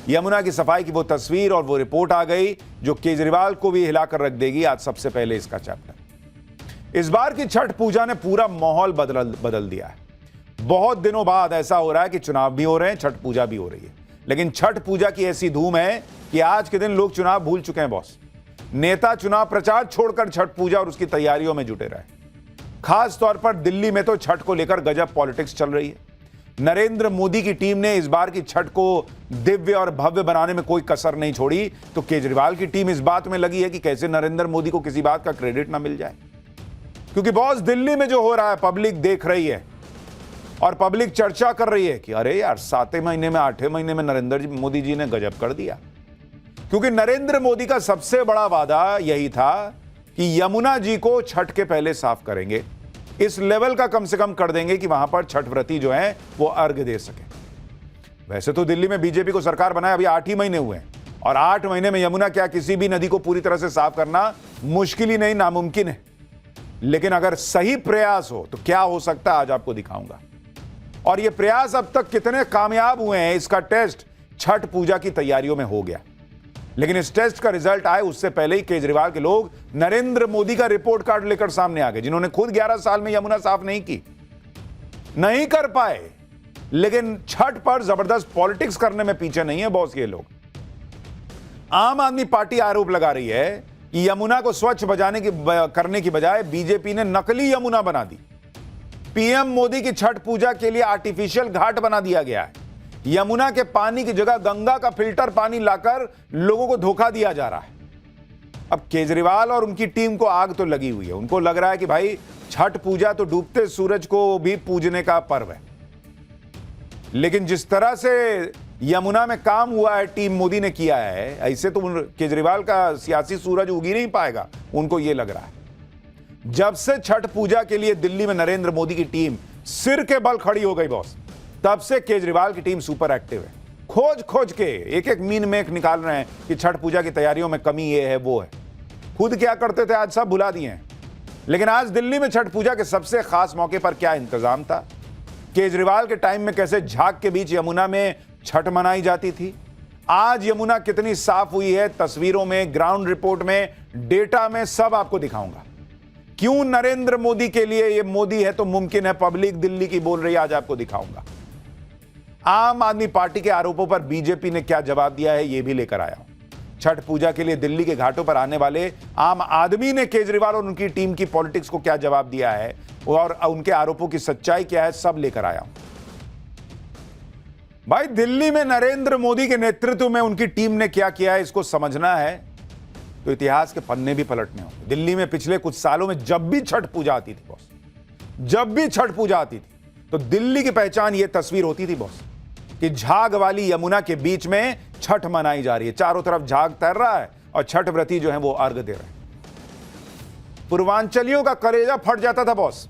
यमुना की सफाई की वो तस्वीर और वो रिपोर्ट आ गई जो केजरीवाल को भी हिलाकर रख देगी। आज सबसे पहले इसका चैप्टर। इस बार की छठ पूजा ने पूरा माहौल बदल दिया है। बहुत दिनों बाद ऐसा हो रहा है कि चुनाव भी हो रहे हैं, छठ पूजा भी हो रही है, लेकिन छठ पूजा की ऐसी धूम है कि आज के दिन लोग चुनाव भूल चुके हैं बॉस। नेता चुनाव प्रचार छोड़कर छठ पूजा और उसकी तैयारियों में जुटे रहे। खास तौर पर दिल्ली में तो छठ को लेकर गजब पॉलिटिक्स चल रही है। नरेंद्र मोदी की टीम ने इस बार की छठ को दिव्य और भव्य बनाने में कोई कसर नहीं छोड़ी, तो केजरीवाल की टीम इस बात में लगी है कि कैसे नरेंद्र मोदी को किसी बात का क्रेडिट ना मिल जाए। क्योंकि बॉस, दिल्ली में जो हो रहा है पब्लिक देख रही है और पब्लिक चर्चा कर रही है कि अरे यार, 7वें महीने में 8वें महीने में नरेंद्र मोदी जी ने गजब कर दिया। क्योंकि नरेंद्र मोदी का सबसे बड़ा वादा यही था कि यमुना जी को छठ के पहले साफ करेंगे, इस लेवल का कम से कम कर देंगे कि वहां पर छठ व्रती जो है वो अर्घ दे सके। वैसे तो दिल्ली में बीजेपी को सरकार बनाए अभी 8 ही महीने हुए हैं, और 8 महीने में यमुना क्या किसी भी नदी को पूरी तरह से साफ करना मुश्किल ही नहीं, नामुमकिन है। लेकिन अगर सही प्रयास हो तो क्या हो सकता है, आज आपको दिखाऊंगा। और ये प्रयास अब तक कितने कामयाब हुए हैं, इसका टेस्ट छठ पूजा की तैयारियों में हो गया। लेकिन इस टेस्ट का रिजल्ट आए उससे पहले ही केजरीवाल के लोग नरेंद्र मोदी का रिपोर्ट कार्ड लेकर सामने आ गए, जिन्होंने खुद 11 साल में यमुना साफ नहीं कर पाए। लेकिन छठ पर जबरदस्त पॉलिटिक्स करने में पीछे नहीं है बॉस। ये लोग, आम आदमी पार्टी आरोप लगा रही है कि यमुना को स्वच्छ करने की बजाय बीजेपी ने नकली यमुना बना दी। पीएम मोदी की छठ पूजा के लिए आर्टिफिशियल घाट बना दिया गया है। यमुना के पानी की जगह गंगा का फिल्टर पानी लाकर लोगों को धोखा दिया जा रहा है। अब केजरीवाल और उनकी टीम को आग तो लगी हुई है। उनको लग रहा है कि भाई, छठ पूजा तो डूबते सूरज को भी पूजने का पर्व है। लेकिन जिस तरह से यमुना में काम हुआ है, टीम मोदी ने किया है, ऐसे तो केजरीवाल का सियासी सूरज उग ही नहीं पाएगा, उनको यह लग रहा है। जब से छठ पूजा के लिए दिल्ली में नरेंद्र मोदी की टीम सिर के बल खड़ी हो गई बॉस, तब से केजरीवाल की टीम सुपर एक्टिव है। खोज के एक मीन मेक निकाल रहे हैं कि छठ पूजा की तैयारियों में कमी ये है वो है। खुद क्या करते थे आज सब भुला दिए हैं। लेकिन आज दिल्ली में छठ पूजा के सबसे खास मौके पर क्या इंतजाम था, केजरीवाल के टाइम में कैसे झाग के बीच यमुना में छठ मनाई जाती थी, आज यमुना कितनी साफ हुई है, तस्वीरों में, ग्राउंड रिपोर्ट में, डेटा में, सब आपको दिखाऊंगा। क्यों नरेंद्र मोदी के लिए ये मोदी है तो मुमकिन है पब्लिक दिल्ली की बोल रही है, आज आपको दिखाऊंगा। आम आदमी पार्टी के आरोपों पर बीजेपी ने क्या जवाब दिया है, यह भी लेकर आया हूं। छठ पूजा के लिए दिल्ली के घाटों पर आने वाले आम आदमी ने केजरीवाल और उनकी टीम की पॉलिटिक्स को क्या जवाब दिया है और उनके आरोपों की सच्चाई क्या है, सब लेकर आया हूं। भाई, दिल्ली में नरेंद्र मोदी के नेतृत्व में उनकी टीम ने क्या किया है, इसको समझना है तो इतिहास के पन्ने भी पलटने होंगे। दिल्ली में पिछले कुछ सालों में जब भी छठ पूजा आती थी बॉस, जब भी छठ पूजा आती थी तो दिल्ली की पहचान यह तस्वीर होती थी बॉस कि झाग वाली यमुना के बीच में छठ मनाई जा रही है। चारों तरफ झाग तैर रहा है और छठ व्रती जो है वो अर्घ दे रहे हैं। पूर्वांचलियों का कलेजा फट जाता था बॉस,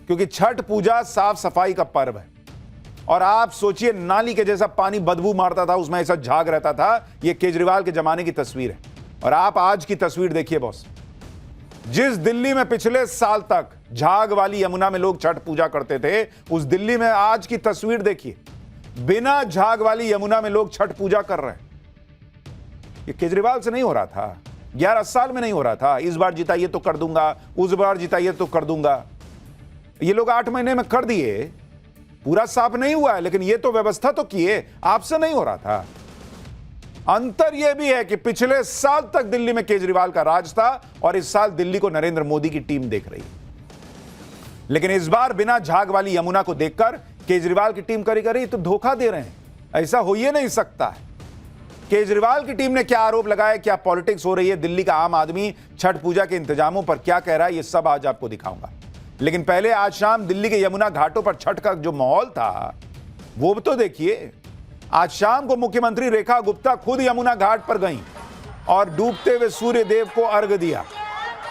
क्योंकि छठ पूजा साफ सफाई का पर्व है। और आप सोचिए, नाली के जैसा पानी बदबू मारता था, उसमें ऐसा झाग रहता था। यह केजरीवाल के जमाने की तस्वीर है। और आप आज की तस्वीर देखिए बॉस, जिस दिल्ली में पिछले साल तक झाग वाली यमुना में लोग छठ पूजा करते थे, उस दिल्ली में आज की तस्वीर देखिए, बिना झाग वाली यमुना में लोग छठ पूजा कर रहे हैं। ये केजरीवाल से नहीं हो रहा था, 11 साल में नहीं हो रहा था। इस बार जिताइए तो कर दूंगा, उस बार जिताइए तो कर दूंगा। ये लोग 8 महीने में कर दिए, पूरा साफ नहीं हुआ है, लेकिन ये तो व्यवस्था तो किए, आपसे नहीं हो रहा था। अंतर यह भी है कि पिछले साल तक दिल्ली में केजरीवाल का राज था और इस साल दिल्ली को नरेंद्र मोदी की टीम देख रही है। लेकिन इस बार बिना झाग वाली यमुना को देखकर केजरीवाल की टीम करी तो धोखा दे रहे हैं। ऐसा हो ही नहीं सकता है। केजरीवाल की टीम ने क्या आरोप लगाया, क्या पॉलिटिक्स हो रही है, दिल्ली का आम आदमी छठ पूजा के इंतजामों पर क्या कह रहा है, ये सब आज आपको दिखाऊंगा। लेकिन पहले आज शाम दिल्ली के यमुना घाटों पर छठ का जो माहौल था वो तो देखिए। आज शाम को मुख्यमंत्री रेखा गुप्ता खुद यमुना घाट पर गईं और डूबते हुए सूर्य देव को अर्घ दिया।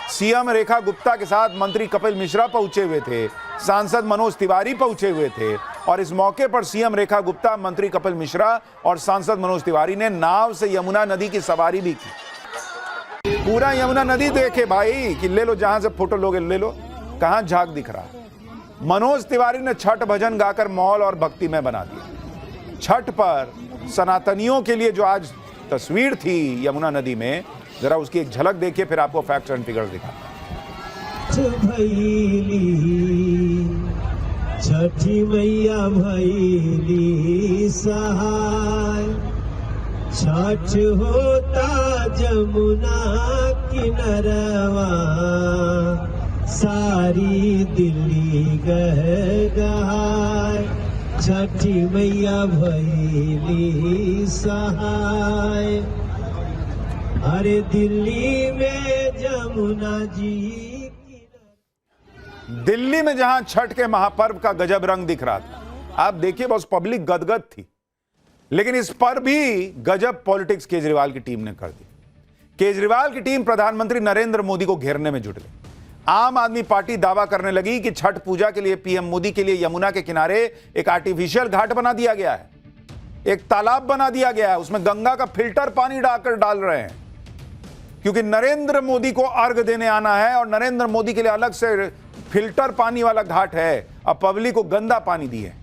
सीएम रेखा गुप्ता के साथ मंत्री कपिल मिश्रा पहुंचे हुए थे, सांसद मनोज तिवारी पहुंचे हुए थे। और इस मौके पर सीएम रेखा गुप्ता, मंत्री कपिल मिश्रा और सांसद मनोज तिवारी ने नाव से यमुना नदी की सवारी भी की। पूरा यमुना नदी देखे भाई, कि ले लो, जहां से फोटो लोगे ले लो, कहां झाग दिख रहा है। मनोज तिवारी ने छठ भजन गाकर माहौल और भक्तिमय बना दिया। छठ पर सनातनियों के लिए जो आज तस्वीर थी यमुना नदी में, जरा उसकी एक झलक देखिए, फिर आपको फैक्ट्स एंड फिगर्स दिखाता हूं। छठी मैया भैली सहाय, छठ होता जमुना किनरवा, सारी दिल्ली गह गहाय, छठी मैया भैली सहाय, अरे दिल्ली में जमुना जी। दिल्ली में जहां छठ के महापर्व का गजब रंग दिख रहा था, आप देखिए बस पब्लिक गदगद थी, लेकिन इस पर भी गजब पॉलिटिक्स केजरीवाल की टीम ने कर दी। केजरीवाल की टीम प्रधानमंत्री नरेंद्र मोदी को घेरने में जुट गई। आम आदमी पार्टी दावा करने लगी कि छठ पूजा के लिए पीएम मोदी के लिए यमुना के किनारे एक आर्टिफिशियल घाट बना दिया गया है, एक तालाब बना दिया गया है, उसमें गंगा का फिल्टर पानी डाल रहे हैं, क्योंकि नरेंद्र मोदी को अर्घ देने आना है और नरेंद्र मोदी के लिए अलग से फिल्टर पानी वाला घाट है। अब पब्लिक को गंदा पानी दी है।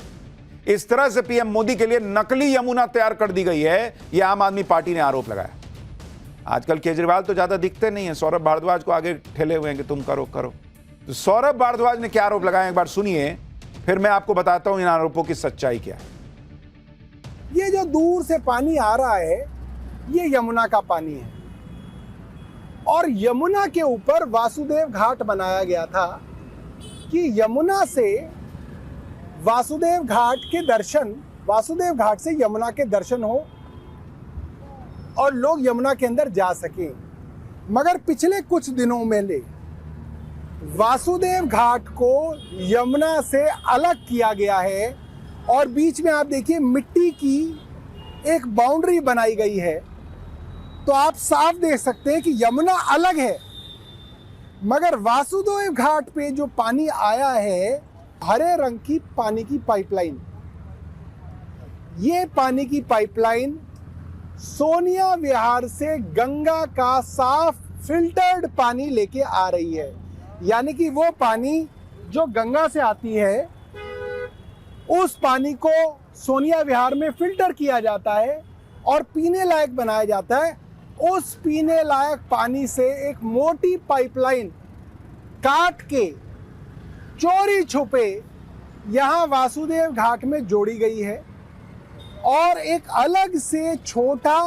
इस तरह से पीएम मोदी के लिए नकली यमुना तैयार कर दी गई है, यह आम आदमी पार्टी ने आरोप लगाया। आजकल केजरीवाल तो ज्यादा दिखते नहीं है, सौरभ भारद्वाज को आगे ठेले हुए हैं कि तुम करो करो। तो सौरभ भारद्वाज ने क्या आरोप लगाए, एक बार सुनिए, फिर मैं आपको बताता हूं इन आरोपों की सच्चाई क्या है। ये जो दूर से पानी आ रहा है, ये यमुना का पानी है, और यमुना के ऊपर वासुदेव घाट बनाया गया था कि यमुना से वासुदेव घाट से यमुना के दर्शन हो और लोग यमुना के अंदर जा सकें। मगर पिछले कुछ दिनों में वासुदेव घाट को यमुना से अलग किया गया है और बीच में आप देखिए मिट्टी की एक बाउंड्री बनाई गई है, तो आप साफ देख सकते हैं कि यमुना अलग है। मगर वासुदेव घाट पे जो पानी आया है, हरे रंग की पानी की पाइपलाइन, ये पानी की पाइपलाइन सोनिया विहार से गंगा का साफ फिल्टर्ड पानी लेके आ रही है। यानी कि वो पानी जो गंगा से आती है, उस पानी को सोनिया विहार में फिल्टर किया जाता है और पीने लायक बनाया जाता है। उस पीने लायक पानी से एक मोटी पाइपलाइन काट के चोरी छुपे यहां वासुदेव घाट में जोड़ी गई है और एक अलग से छोटा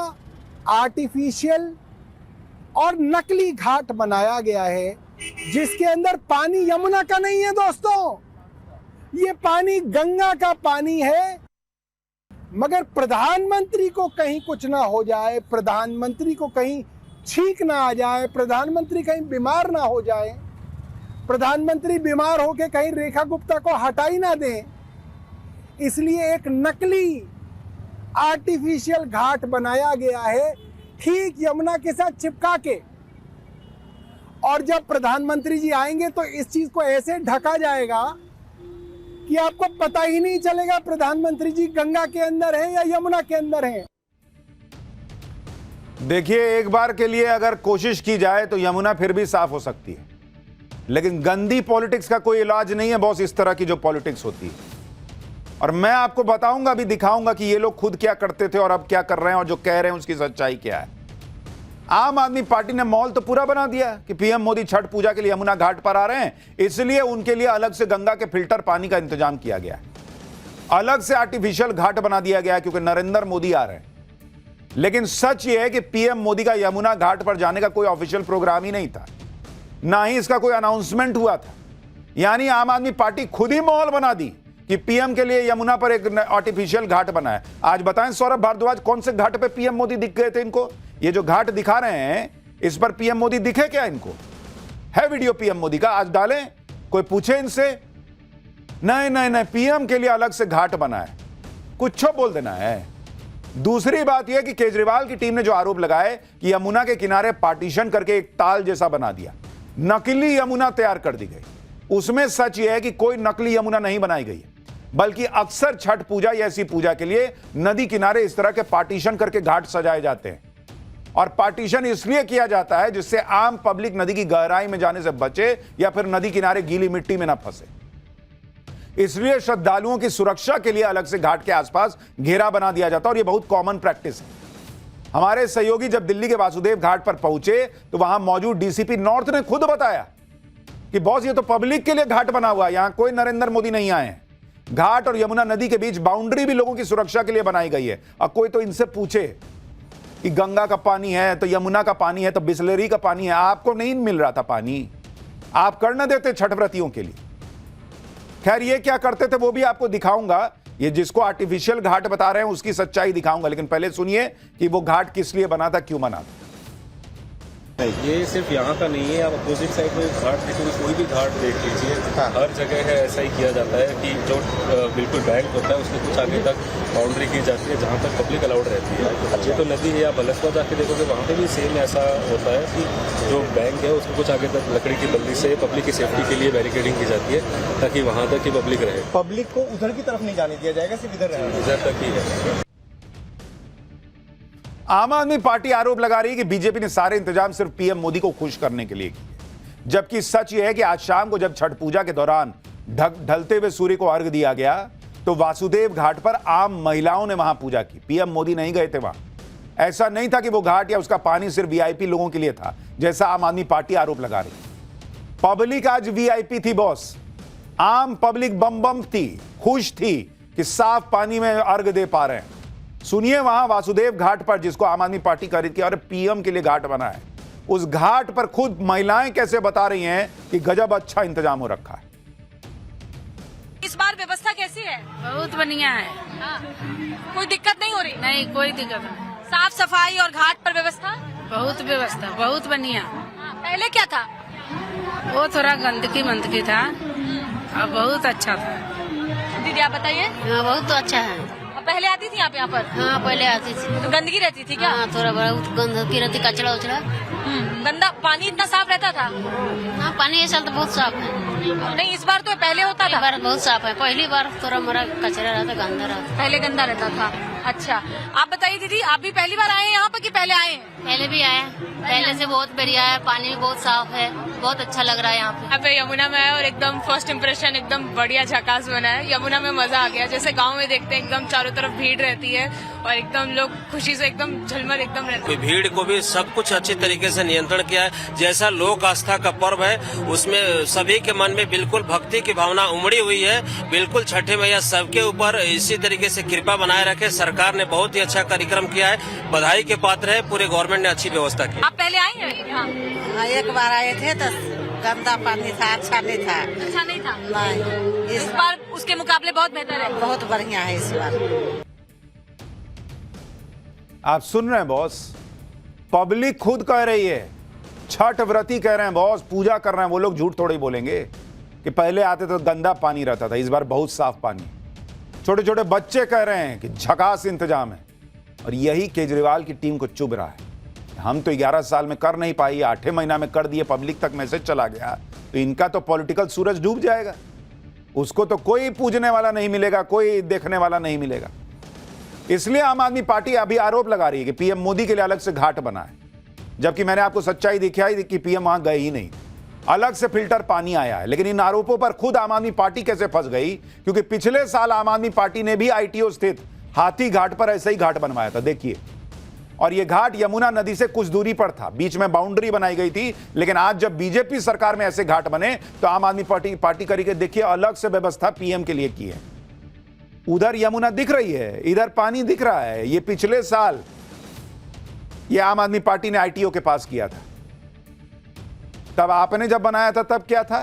आर्टिफिशियल और नकली घाट बनाया गया है, जिसके अंदर पानी यमुना का नहीं है दोस्तों, ये पानी गंगा का पानी है। मगर प्रधानमंत्री को कहीं कुछ ना हो जाए, प्रधानमंत्री को कहीं छींक ना आ जाए, प्रधानमंत्री कहीं बीमार ना हो जाए, प्रधानमंत्री बीमार होकर कहीं रेखा गुप्ता को हटाई ना दें, इसलिए एक नकली आर्टिफिशियल घाट बनाया गया है ठीक यमुना के साथ चिपका के। और जब प्रधानमंत्री जी आएंगे तो इस चीज को ऐसे ढका जाएगा कि आपको पता ही नहीं चलेगा प्रधानमंत्री जी गंगा के अंदर हैं या यमुना के अंदर हैं। देखिए, एक बार के लिए अगर कोशिश की जाए तो यमुना फिर भी साफ हो सकती है, लेकिन गंदी पॉलिटिक्स का कोई इलाज नहीं है बॉस, इस तरह की जो पॉलिटिक्स होती है। और मैं आपको बताऊंगा, अभी दिखाऊंगा कि ये लोग खुद क्या करते थे और अब क्या कर रहे हैं और जो कह रहे हैं उसकी सच्चाई क्या है। आम आदमी पार्टी ने माहौल तो पूरा बना दिया कि पीएम मोदी छठ पूजा के लिए यमुना घाट पर आ रहे हैं, इसलिए उनके लिए अलग से गंगा के फिल्टर पानी का इंतजाम किया गया है, अलग से आर्टिफिशियल घाट बना दिया गया है क्योंकि नरेंद्र मोदी आ रहे हैं। लेकिन सच यह है कि पीएम मोदी का यमुना घाट पर जाने का कोई ऑफिशियल प्रोग्राम ही नहीं था, ना ही इसका कोई अनाउंसमेंट हुआ था। यानी आम आदमी पार्टी खुद ही माहौल बना दी कि पीएम के लिए यमुना पर एक आर्टिफिशियल घाट बना है। आज बताएं सौरभ भारद्वाज, कौन से घाट पे पीएम मोदी दिख गए थे इनको? ये जो घाट दिखा रहे हैं, इस पर पीएम मोदी दिखे क्या इनको? है वीडियो पीएम मोदी का? आज डालें, कोई पूछे इनसे? नहीं नहीं नहीं, पीएम के लिए अलग से घाट बना है, कुछ बोल देना है। दूसरी बात यह कि केजरीवाल की टीम ने जो आरोप लगाए कि यमुना के किनारे पार्टीशन करके एक ताल जैसा बना दिया, नकली यमुना तैयार कर दी गई, उसमें सच यह है कि कोई नकली यमुना नहीं बनाई गई है, बल्कि अक्सर छठ पूजा या ऐसी पूजा के लिए नदी किनारे इस तरह के पार्टीशन करके घाट सजाए जाते हैं। और पार्टीशन इसलिए किया जाता है जिससे आम पब्लिक नदी की गहराई में जाने से बचे या फिर नदी किनारे गीली मिट्टी में ना फंसे। इसलिए श्रद्धालुओं की सुरक्षा के लिए अलग से घाट के आसपास घेरा बना दिया जाता है और यह बहुत कॉमन प्रैक्टिस है। हमारे सहयोगी जब दिल्ली के वासुदेव घाट पर पहुंचे तो वहां मौजूद डीसीपी नॉर्थ ने खुद बताया कि बॉस ये तो पब्लिक के लिए घाट बना हुआ है, यहां कोई नरेंद्र मोदी नहीं आए हैं। घाट और यमुना नदी के बीच बाउंड्री भी लोगों की सुरक्षा के लिए बनाई गई है। अब कोई तो इनसे पूछे कि गंगा का पानी है तो यमुना का पानी है तो बिस्लेरी का पानी है, आपको नहीं मिल रहा था पानी, आप कर न देते छठ व्रतियों के लिए। खैर ये क्या करते थे वो भी आपको दिखाऊंगा, ये जिसको आर्टिफिशियल घाट बता रहे हैं उसकी सच्चाई दिखाऊंगा, लेकिन पहले सुनिए कि वो घाट किस लिए बना था, क्यों बना था। ये सिर्फ यहाँ का नहीं है, आप अपोजिट साइड में घाट देखेंगे, कोई भी घाट देख लीजिए, हर जगह है ऐसा ही किया जाता है कि जो बिल्कुल बैंक होता है उसके कुछ आगे तक बाउंड्री की जाती है जहाँ तक पब्लिक अलाउड रहती है। ये तो नदी है, आप बलसवा जाके देखोगे वहाँ पे भी सेम ऐसा होता है कि जो बैंक है उसके कुछ आगे तक लकड़ी की बल्ली से पब्लिक की सेफ्टी के लिए बैरिकेडिंग की जाती है ताकि वहाँ तक ही पब्लिक रहे। पब्लिक को उधर की तरफ नहीं जाने दिया जाएगा, सिर्फ इधर तक ही है। आम आदमी पार्टी आरोप लगा रही है कि बीजेपी ने सारे इंतजाम सिर्फ पीएम मोदी को खुश करने के लिए किए, जबकि सच यह है कि आज शाम को जब छठ पूजा के दौरान ढलते हुए सूर्य को अर्घ दिया गया तो वासुदेव घाट पर आम महिलाओं ने वहां पूजा की, पीएम मोदी नहीं गए थे वहां। ऐसा नहीं था कि वो घाट या उसका पानी सिर्फ वीआईपी लोगों के लिए था, जैसा आम आदमी पार्टी आरोप लगा रही। पब्लिक आज वीआईपी थी बॉस, आम पब्लिक बम बम थी, खुश थी कि साफ पानी में अर्घ दे पा रहे हैं। सुनिए वहां वासुदेव घाट पर, जिसको आम आदमी पार्टी खरीद के और पीएम के लिए घाट बना है, उस घाट पर खुद महिलाएं कैसे बता रही हैं कि गजब अच्छा इंतजाम हो रखा है। इस बार व्यवस्था कैसी है? बहुत बढ़िया है। कोई दिक्कत नहीं हो रही? नहीं, कोई दिक्कत नहीं। साफ सफाई और घाट पर व्यवस्था? बहुत व्यवस्था, बहुत बढ़िया। पहले क्या था? वो थोड़ा गंदगी था, अब बहुत अच्छा था। दीदी आप बताइए। बहुत अच्छा है। पहले आती थी आप यहाँ पर? हाँ पहले आती थी। तो गंदगी रहती थी क्या? हाँ थोड़ा बहुत गंदगी रहती, कचरा उचरा। गंदा पानी इतना साफ रहता था? हाँ पानी इस साल तो बहुत साफ है। नहीं इस बार तो पहले होता था। बार बहुत साफ है, पहली बार थोड़ा मोरा कचरा रहता, गंदा रहता। पहले गंदा रहता था। अच्छा आप बताइए दीदी, आप भी पहली बार आए हैं यहाँ पर कि पहले आए हैं? पहले भी आया, पहले से बहुत बढ़िया है, पानी भी बहुत साफ है, बहुत अच्छा लग रहा है यहाँ पे। अब यमुना में है और एकदम फर्स्ट इम्प्रेशन एकदम बढ़िया झकास बना है। यमुना में मजा आ गया, जैसे गांव में देखते हैं एकदम चारों तरफ भीड़ रहती है और एकदम लोग खुशी से एकदम झलमल एकदम रहते हैं। भीड़ को भी सब कुछ अच्छी तरीके से नियंत्रण किया है। जैसा लोक आस्था का पर्व है उसमें सभी के मन में बिल्कुल भक्ति की भावना उमड़ी हुई है। बिल्कुल छठे मैया सबके ऊपर इसी तरीके से कृपा बनाए रखे। सरकार ने बहुत ही अच्छा कार्यक्रम किया है, बधाई के पात्र है, पूरे गवर्नमेंट ने अच्छी व्यवस्था की। आप पहले आए हैं यहाँ? एक बार आए थे तो गंदा पानी था, अच्छा नहीं था। अच्छा नहीं था? नहीं, इस बार उसके मुकाबले बहुत बेहतर है। बहुत बढ़िया है इस बार। आप सुन रहे हैं बॉस, पब्लिक खुद कह रही है, छठ व्रती कह रहे हैं बॉस, पूजा कर रहे हैं, वो लोग झूठ थोड़े बोलेंगे कि पहले आते तो गंदा पानी रहता था, इस बार बहुत साफ पानी। छोटे छोटे बच्चे कह रहे हैं कि झकास इंतजाम है, और यही केजरीवाल की टीम को चुभ रहा है। हम तो 11 साल में कर नहीं पाई, 8 महीना में कर दिए, पब्लिक तक मैसेज चला गया, तो इनका तो पॉलिटिकल सूरज डूब जाएगा। उसको तो कोई पूजने वाला नहीं मिलेगा, कोई देखने वाला नहीं मिलेगा। इसलिए आम आदमी पार्टी अभी आरोप लगा रही है कि पीएम मोदी के लिए अलग से घाट बना है, जबकि मैंने आपको सच्चाई दिखाई कि पीएम वहां गए ही नहीं, अलग से फिल्टर पानी आया है। लेकिन इन आरोपों पर खुद आम आदमी पार्टी कैसे फंस गई, क्योंकि पिछले साल आम आदमी पार्टी ने भी आईटीओ स्थित हाथी घाट पर ऐसे ही घाट बनवाया था, देखिए। और यह घाट यमुना नदी से कुछ दूरी पर था, बीच में बाउंड्री बनाई गई थी। लेकिन आज जब बीजेपी सरकार में ऐसे घाट बने तो आम आदमी पार्टी करके देखिए अलग से व्यवस्था पीएम के लिए की है। उधर यमुना दिख रही है, इधर पानी दिख रहा है। ये पिछले साल ये आम आदमी पार्टी ने आईटीओ के पास किया था। तब आपने जब बनाया था तब क्या था?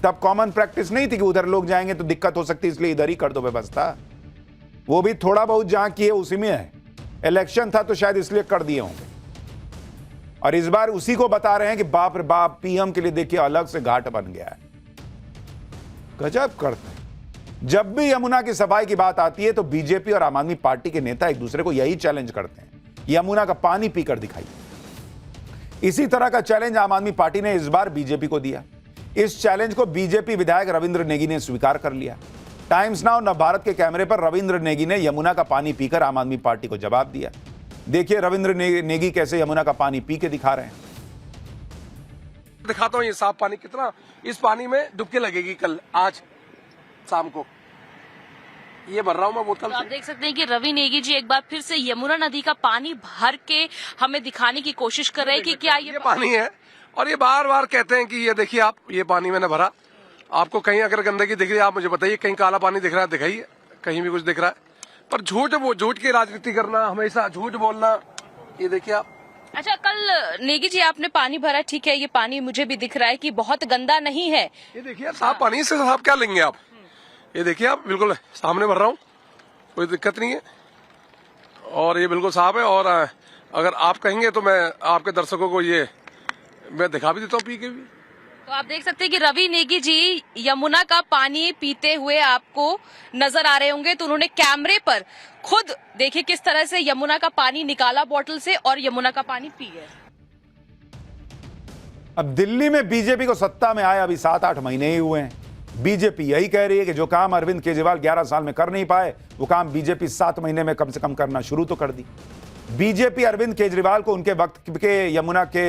तब कॉमन प्रैक्टिस नहीं थी कि उधर लोग जाएंगे तो दिक्कत हो सकती है, इसलिए इधर ही कर दो व्यवस्था। वो भी थोड़ा बहुत जहां किए उसी में है, इलेक्शन था तो शायद इसलिए कर दिए होंगे। और इस बार उसी को बता रहे हैं कि बाप रे बाप, पीएम के लिए देखिए अलग से घाट बन गया है। गजब करते हैं। जब भी यमुना की सफाई की बात आती है तो बीजेपी और आम आदमी पार्टी के नेता एक दूसरे को यही चैलेंज करते हैं, यमुना का पानी पीकर दिखाइए। इसी तरह का चैलेंज आम आदमी पार्टी ने इस बार बीजेपी को दिया। इस चैलेंज को बीजेपी विधायक रविंद्र नेगी ने स्वीकार कर लिया। टाइम्स नाउ नवभारत के कैमरे पर रविंद्र नेगी ने यमुना का पानी पीकर आम आदमी पार्टी को जवाब दिया। देखिए रविंद्र नेगी कैसे यमुना का पानी पी के दिखा रहे हैं। दिखाता हूँ ये साफ पानी कितना, इस पानी में डुबकी लगेगी कल आज, शाम को, ये भर रहा हूँ मैं बोतल तो आप से। देख सकते हैं कि रवि नेगी जी एक बार फिर से यमुना नदी का पानी भर के हमें दिखाने की कोशिश कर रहे हैं कि क्या ये पानी है, और ये बार बार कहते हैं कि ये देखिए आप, ये पानी मैंने भरा। आपको कहीं अगर गंदगी दिख रही है आप मुझे बताइए, कहीं काला पानी दिख रहा है दिखाइए, कहीं भी कुछ दिख रहा है। पर झूठ की राजनीति करना, हमेशा झूठ बोलना, ये देखिए आप। अच्छा, कल नेगी जी आपने पानी भरा, ठीक है, ये पानी मुझे भी दिख रहा है कि बहुत गंदा नहीं है। ये देखिए साफ पानी, से साफ क्या लेंगे आप? ये देखिए आप, बिल्कुल सामने भर रहा हूँ, कोई दिक्कत नहीं है, और ये बिल्कुल साफ है। और अगर आप कहेंगे तो मैं आपके दर्शकों को ये मैं दिखा भी देता हूँ पी के भी। तो आप देख सकते हैं कि रवि नेगी जी यमुना का पानी पीते हुए आपको नजर आ रहे होंगे। तो उन्होंने कैमरे पर खुद देखिए किस तरह से यमुना का पानी निकाला बोतल से और यमुना का पानी पी गए। अब दिल्ली में बीजेपी को सत्ता में आए अभी 7-8 महीने ही हुए हैं। बीजेपी यही कह रही है कि जो काम अरविंद केजरीवाल 11 साल में कर नहीं पाए, वो काम बीजेपी 7 महीने में कम से कम करना शुरू तो कर दी। बीजेपी अरविंद केजरीवाल को उनके वक्त के यमुना के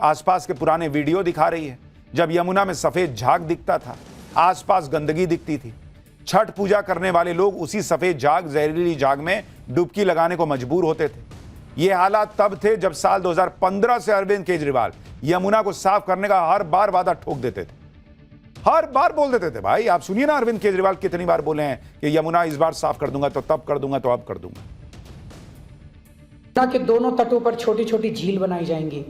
आसपास के पुराने वीडियो दिखा रही है, जब यमुना में सफेद झाग दिखता था, आसपास गंदगी दिखती थी। छठ पूजा करने वाले लोग उसी सफेद झाग, जहरीली झाग में डुबकी लगाने को मजबूर होते थे। ये हालात तब थे जब साल 2015 से अरविंद केजरीवाल यमुना को साफ करने का हर बार वादा ठोक देते थे, हर बार बोल देते थे। भाई आप सुनिए ना, अरविंद केजरीवाल कितनी बार बोले हैं कि यमुना इस बार साफ कर दूंगा, तो तब कर दूंगा, तो अब कर दूंगा। के दोनों तटों पर छोटी छोटी झील बनाई जाएंगी,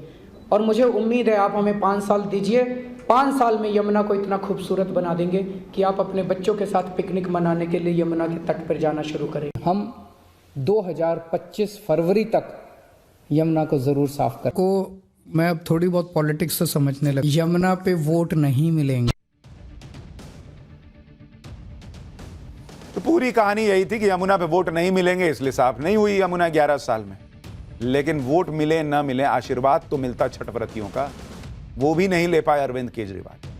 और मुझे उम्मीद है आप हमें 5 साल दीजिए, 5 साल में यमुना को इतना खूबसूरत बना देंगे कि आप अपने बच्चों के साथ पिकनिक मनाने के लिए यमुना के तट पर जाना शुरू करें। हम 2025 फरवरी तक यमुना को जरूर साफ करें। को मैं अब थोड़ी बहुत पॉलिटिक्स से समझने लगा। यमुना पे वोट नहीं मिलेंगे। तो पूरी कहानी यही थी कि यमुना पे वोट नहीं मिलेंगे, इसलिए साफ नहीं हुई यमुना 11 साल में। लेकिन वोट मिले न मिले, आशीर्वाद तो मिलता छठ व्रतियों का, वो भी नहीं ले पाए अरविंद केजरीवाल।